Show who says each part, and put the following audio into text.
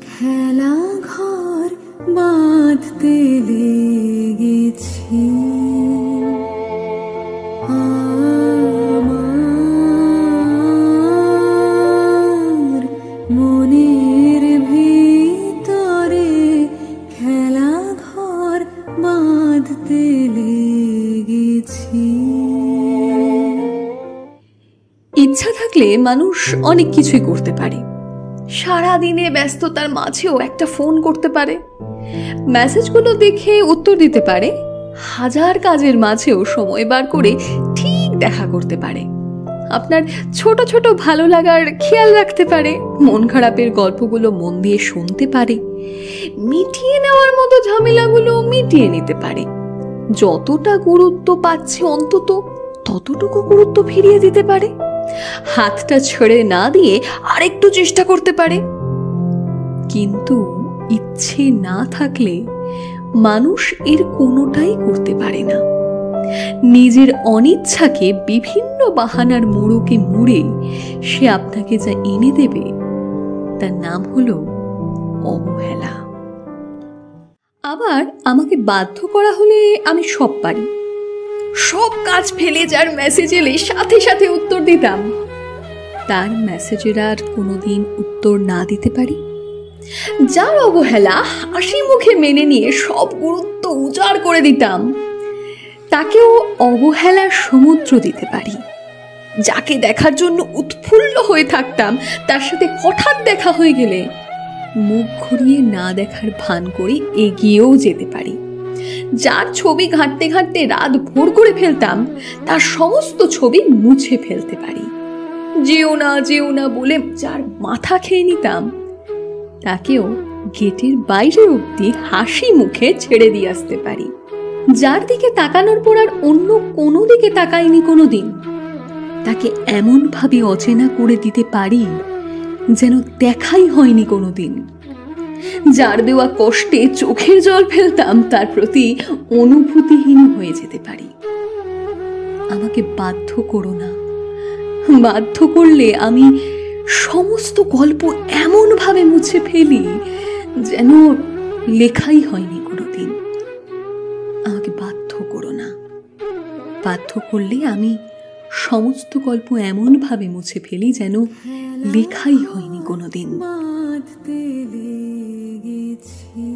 Speaker 1: খেলা ঘর বাঁধতে লেগেছি আমার মনের ভিতরে, খেলা ঘর বাঁধতে লেগেছি।
Speaker 2: ইচ্ছা থাকলে মানুষ অনেক কিছুই করতে পারে। সারাদিনে ব্যস্ততার মাঝেও একটা ফোন করতে পারে, মেসেজগুলো দেখে উত্তর দিতে পারে, হাজার কাজের মাঝেও সময় বার করে ঠিক দেখা করতে পারে, আপনার ছোট ছোট ভালো লাগার খেয়াল রাখতে পারে, মন খারাপের গল্পগুলো মন দিয়ে শুনতে পারে, মিটিয়ে নেওয়ার মতো ঝামেলাগুলো মিটিয়ে নিতে পারে, যতটা গুরুত্ব পাচ্ছে অন্তত ততটুকু গুরুত্ব ফিরিয়ে দিতে পারে, হাতটা ছেড়ে না দিয়ে আরেকটু চেষ্টা করতে পারে। কিন্তু ইচ্ছে না থাকলে মানুষ এর কোনোটাই করতে পারে না। নিজের অনিচ্ছাকে বিভিন্ন বাহানার মোড়কে মুড়ে সে আপনাকে যা এনে দেবে তার নাম হলো অবহেলা। আবার আমাকে বাধ্য করা হলে আমি সব পারি, সব কাজ ফেলে যার মেসেজ এলে সাথে সাথে উত্তর দিতাম, তার মেসেজের আর কোনোদিন উত্তর না দিতে পারি। যার অবহেলা হাসি মুখে মেনে নিয়ে সব গুরুত্ব উজাড় করে দিতাম, তাকেও অবহেলার সমুদ্র দিতে পারি। যাকে দেখার জন্য উৎফুল্ল হয়ে থাকতাম, তার সাথে হঠাৎ দেখা হয়ে গেলে মুখ ঘুরিয়ে না দেখার ভান করে এগিয়েও যেতে পারি। যার ছবি ঘাঁটতে ঘাঁটতে রাত ভোর করে ফেলতাম, তার সমস্ত ছবি মুছে ফেলতে পারি। যেও না বলে যার মাথা খেয়ে নিতাম, তাকেও গেটের বাইরে অবধি হাসি মুখে ছেড়ে দিয়ে আসতে পারি। যার দিকে তাকানোর পর আর অন্য কোনো দিকে তাকাইনি কোনোদিন, তাকে এমন ভাবে অচেনা করে দিতে পারি যেন দেখাই হয়নি কোনোদিন। যার দেওয়া কষ্টে চোখের জল ফেলতাম, তার প্রতি অনুভূতিহীন হয়ে যেতে পারি। আমাকে বাধ্য করো না, বাধ্য করলে আমি সমস্ত গল্প এমন ভাবে মুছে ফেলি যেন লেখাই হয়নি কোনোদিন। আমাকে বাধ্য করো না, বাধ্য করলে আমি সমস্ত গল্প এমন ভাবে মুছে ফেলি যেন লেখাই হয়নি কোনোদিন।
Speaker 1: বাঁধতে লেগেছি।